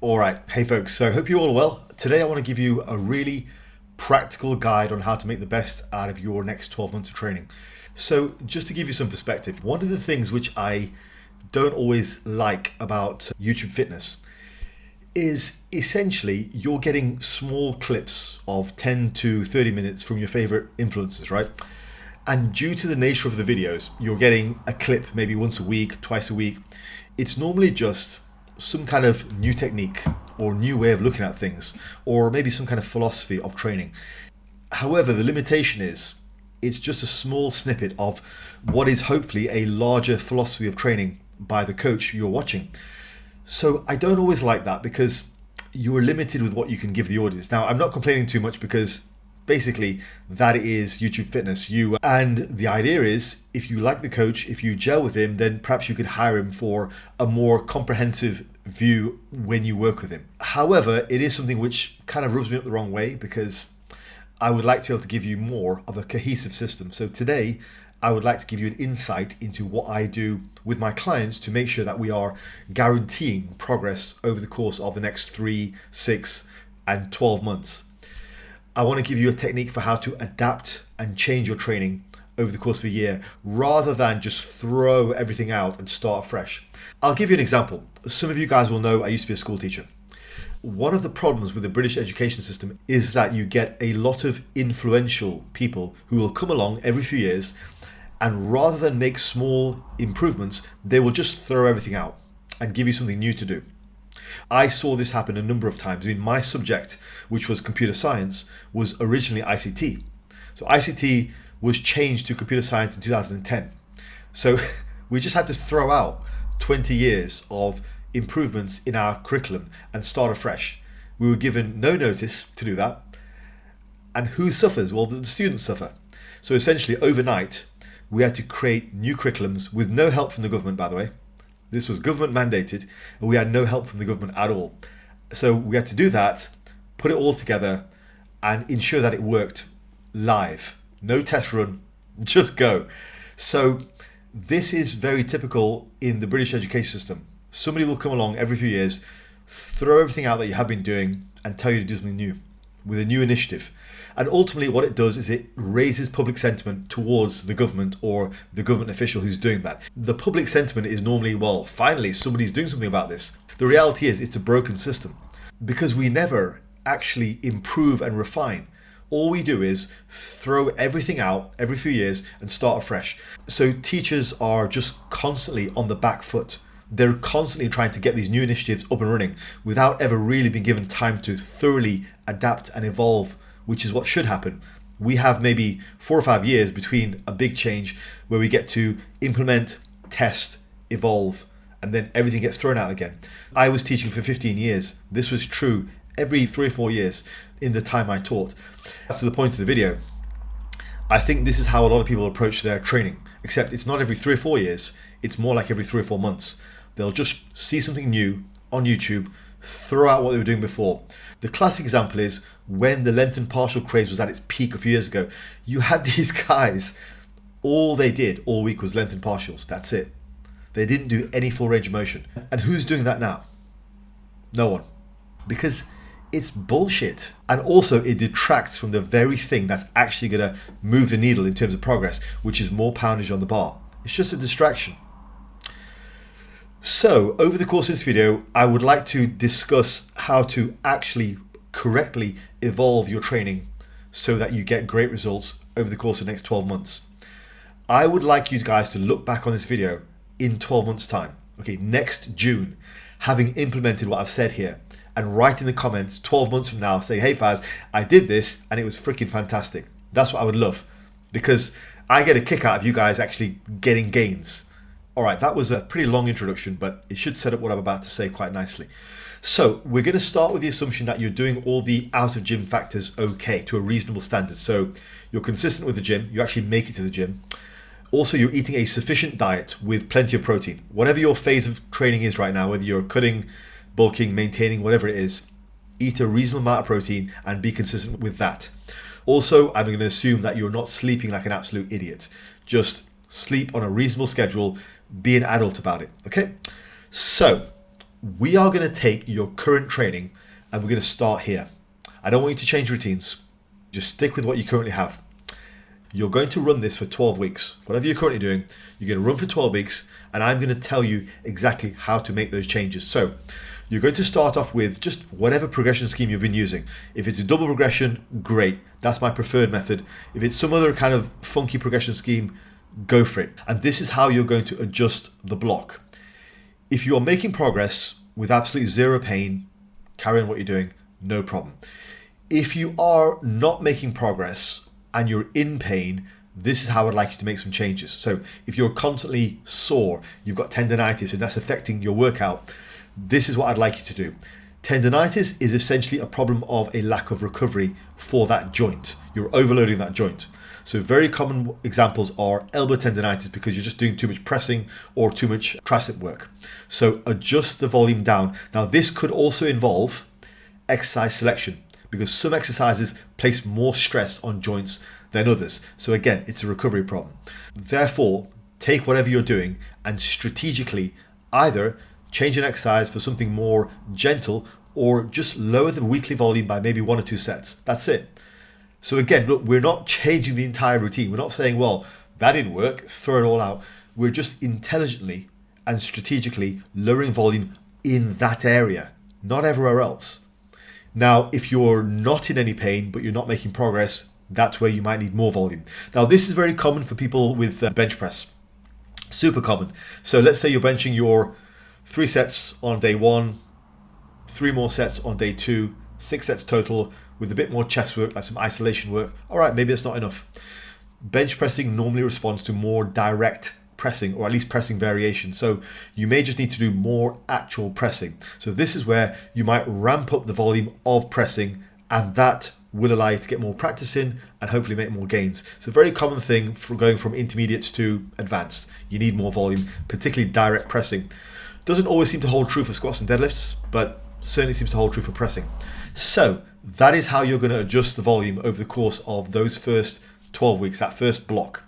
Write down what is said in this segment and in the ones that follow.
All right, hey folks, so I hope you're all well. Today I want to give you a really practical guide on how to make the best out of your next 12 months of training. So just to give you some perspective, one of the things which I don't always like about YouTube fitness is essentially you're getting small clips of 10 to 30 minutes from your favorite influencers, right? And due to the nature of the videos, you're getting a clip maybe once a week, twice a week. It's normally just some kind of new technique or new way of looking at things, or maybe some kind of philosophy of training. However, the limitation is it's just a small snippet of what is hopefully a larger philosophy of training by the coach you're watching. So I don't always like that because you're limited with what you can give the audience. Now, I'm not complaining too much because basically that is YouTube fitness. And the idea is if you like the coach, if you gel with him, then perhaps you could hire him for a more comprehensive view when you work with him. However, it is something which kind of rubs me up the wrong way because I would like to be able to give you more of a cohesive system. So today, I would like to give you an insight into what I do with my clients to make sure that we are guaranteeing progress over the course of the next 3, 6, and 12 months. I want to give you a technique for how to adapt and change your training over the course of a year rather than just throw everything out and start fresh. I'll give you an example. Some of you guys will know I used to be a school teacher. One of the problems with the British education system is that you get a lot of influential people who will come along every few years, and rather than make small improvements, they will just throw everything out and give you something new to do. I saw this happen a number of times. I mean, my subject, which was computer science, was originally ICT. So ICT was changed to computer science in 2010. So we just had to throw out 20 years of improvements in our curriculum and start afresh. We were given no notice to do that. And who suffers? Well, the students suffer. So essentially overnight, we had to create new curriculums with no help from the government, by the way. This was government mandated, and we had no help from the government at all. So we had to do that, put it all together, and ensure that it worked live. No test run, just go. So this is very typical in the British education system. Somebody will come along every few years, throw everything out that you have been doing, and tell you to do something new with a new initiative. And ultimately what it does is it raises public sentiment towards the government or the government official who's doing that. The public sentiment is normally, well, finally somebody's doing something about this. The reality is it's a broken system because we never actually improve and refine. All we do is throw everything out every few years and start afresh. So teachers are just constantly on the back foot. They're constantly trying to get these new initiatives up and running without ever really being given time to thoroughly adapt and evolve, which is what should happen. We have maybe 4 or 5 years between a big change where we get to implement, test, evolve, and then everything gets thrown out again. I was teaching for 15 years. This was true every 3 or 4 years in the time I taught. That's to the point of the video. I think this is how a lot of people approach their training, except it's not every 3 or 4 years. It's more like every 3 or 4 months. They'll just see something new on YouTube, throw out what they were doing before. The classic example is when the length and partial craze was at its peak a few years ago. You had these guys, all they did all week was length and partials. That's it. They didn't do any full range of motion. And who's doing that now? No one. Because it's bullshit. And also it detracts from the very thing that's actually going to move the needle in terms of progress, which is more poundage on the bar. It's just a distraction. So over the course of this video, I would like to discuss how to actually correctly evolve your training so that you get great results over the course of the next 12 months. I would like you guys to look back on this video in 12 months time, okay, next June, having implemented what I've said here, and write in the comments 12 months from now, say, hey Faz, I did this and it was freaking fantastic. That's what I would love, because I get a kick out of you guys actually getting gains. All right, that was a pretty long introduction, but it should set up what I'm about to say quite nicely. So we're going to start with the assumption that you're doing all the out of gym factors okay, to a reasonable standard. So you're consistent with the gym, you actually make it to the gym. Also, you're eating a sufficient diet with plenty of protein. Whatever your phase of training is right now, whether you're cutting, bulking, maintaining, whatever it is, eat a reasonable amount of protein and be consistent with that. Also, I'm going to assume that you're not sleeping like an absolute idiot. Just sleep on a reasonable schedule, be an adult about it, okay? So we are going to take your current training and we're going to start here. I don't want you to change routines. Just stick with what you currently have. You're going to run this for 12 weeks. Whatever you're currently doing, you're going to run for 12 weeks, and I'm going to tell you exactly how to make those changes. So you're going to start off with just whatever progression scheme you've been using. If it's a double progression, great. That's my preferred method. If it's some other kind of funky progression scheme, go for it. And this is how you're going to adjust the block. If you are making progress with absolutely zero pain, carry on what you're doing, no problem. If you are not making progress and you're in pain, this is how I'd like you to make some changes. So if you're constantly sore, you've got tendonitis and that's affecting your workout, this is what I'd like you to do. Tendonitis is essentially a problem of a lack of recovery for that joint. You're overloading that joint. So very common examples are elbow tendonitis because you're just doing too much pressing or too much tricep work. So adjust the volume down. Now this could also involve exercise selection because some exercises place more stress on joints than others. So again, it's a recovery problem. Therefore, take whatever you're doing and strategically either change an exercise for something more gentle or just lower the weekly volume by maybe 1 or 2 sets. That's it. So again, look, we're not changing the entire routine. We're not saying, well, that didn't work, throw it all out. We're just intelligently and strategically lowering volume in that area, not everywhere else. Now, if you're not in any pain, but you're not making progress, that's where you might need more volume. Now, this is very common for people with bench press. Super common. So let's say you're benching your 3 sets on day 1, 3 more sets on day 2, 6 sets total with a bit more chest work, like some isolation work. All right, maybe that's not enough. Bench pressing normally responds to more direct pressing, or at least pressing variation. So you may just need to do more actual pressing. So this is where you might ramp up the volume of pressing, and that will allow you to get more practice in and hopefully make more gains. It's a very common thing for going from intermediates to advanced. You need more volume, particularly direct pressing. Doesn't always seem to hold true for squats and deadlifts, but certainly seems to hold true for pressing. So that is how you're going to adjust the volume over the course of those first 12 weeks, that first block.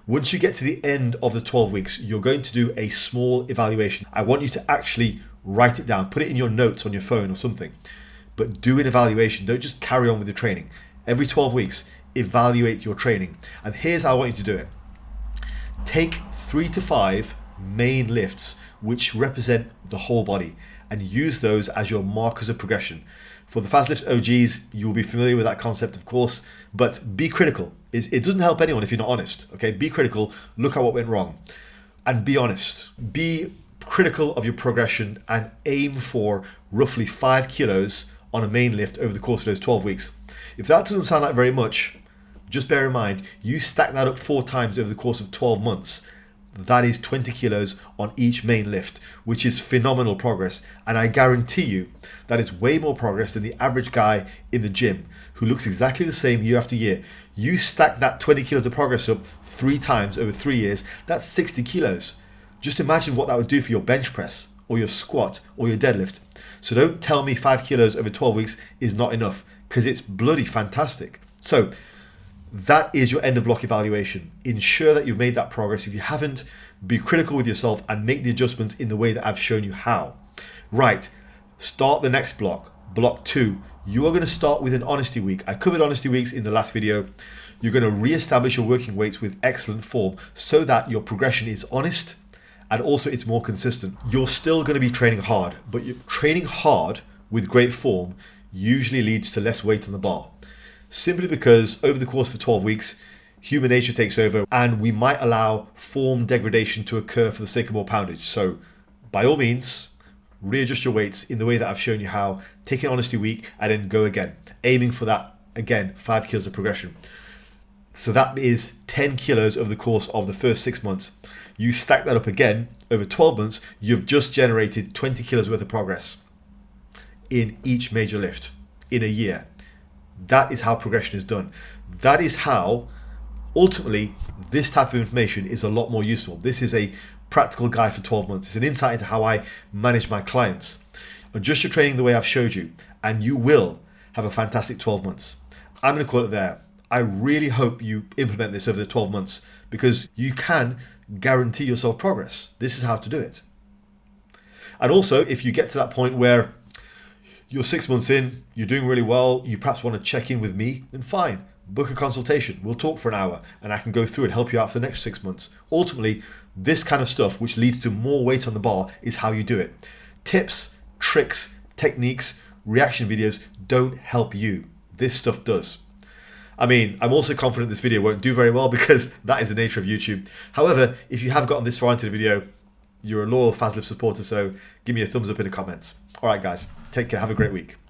Once you get to the end of the 12 weeks, you're going to do a small evaluation. I want you to actually write it down, put it in your notes on your phone or something, but do an evaluation. Don't just carry on with the training. Every 12 weeks, evaluate your training. And here's how I want you to do it. Take 3 to 5 main lifts, which represent the whole body, and use those as your markers of progression. For the Fazlifts OGs, you will be familiar with that concept, of course, but be critical. It doesn't help anyone if you're not honest, okay? Be critical, look at what went wrong, and be honest. Be critical of your progression and aim for roughly 5 kilos on a main lift over the course of those 12 weeks. If that doesn't sound like very much, just bear in mind, you stack that up 4 times over the course of 12 months. That is 20 kilos on each main lift, which is phenomenal progress. And I guarantee you that is way more progress than the average guy in the gym who looks exactly the same year after year. You stack that 20 kilos of progress up 3 times over 3 years, that's 60 kilos. Just imagine what that would do for your bench press or your squat or your deadlift. So don't tell me 5 kilos over 12 weeks is not enough, because it's bloody fantastic. So that is your end of block evaluation. Ensure that you've made that progress. If you haven't, be critical with yourself and make the adjustments in the way that I've shown you how. Right, start the next block, block 2. You are going to start with an honesty week. I covered honesty weeks in the last video. You're going to re-establish your working weights with excellent form so that your progression is honest and also it's more consistent. You're still going to be training hard, but you're training hard with great form usually leads to less weight on the bar. Simply because over the course of 12 weeks, human nature takes over and we might allow form degradation to occur for the sake of more poundage. So by all means, readjust your weights in the way that I've shown you how. Take an honesty week and then go again, aiming for that, again, 5 kilos of progression. So that is 10 kilos over the course of the first 6 months. You stack that up again over 12 months, you've just generated 20 kilos worth of progress in each major lift in a year. That is how progression is done. That is how, ultimately, this type of information is a lot more useful. This is a practical guide for 12 months. It's an insight into how I manage my clients. Adjust your training the way I've showed you, and you will have a fantastic 12 months. I'm going to call it there. I really hope you implement this over the 12 months because you can guarantee yourself progress. This is how to do it. And also, if you get to that point where you're 6 months in, you're doing really well, you perhaps want to check in with me, then fine. Book a consultation. We'll talk for an hour and I can go through and help you out for the next 6 months. Ultimately, this kind of stuff, which leads to more weight on the bar, is how you do it. Tips, tricks, techniques, reaction videos don't help you. This stuff does. I mean, I'm also confident this video won't do very well because that is the nature of YouTube. However, if you have gotten this far into the video, you're a loyal Fazlift supporter, so give me a thumbs up in the comments. All right, guys, take care. Have a great week.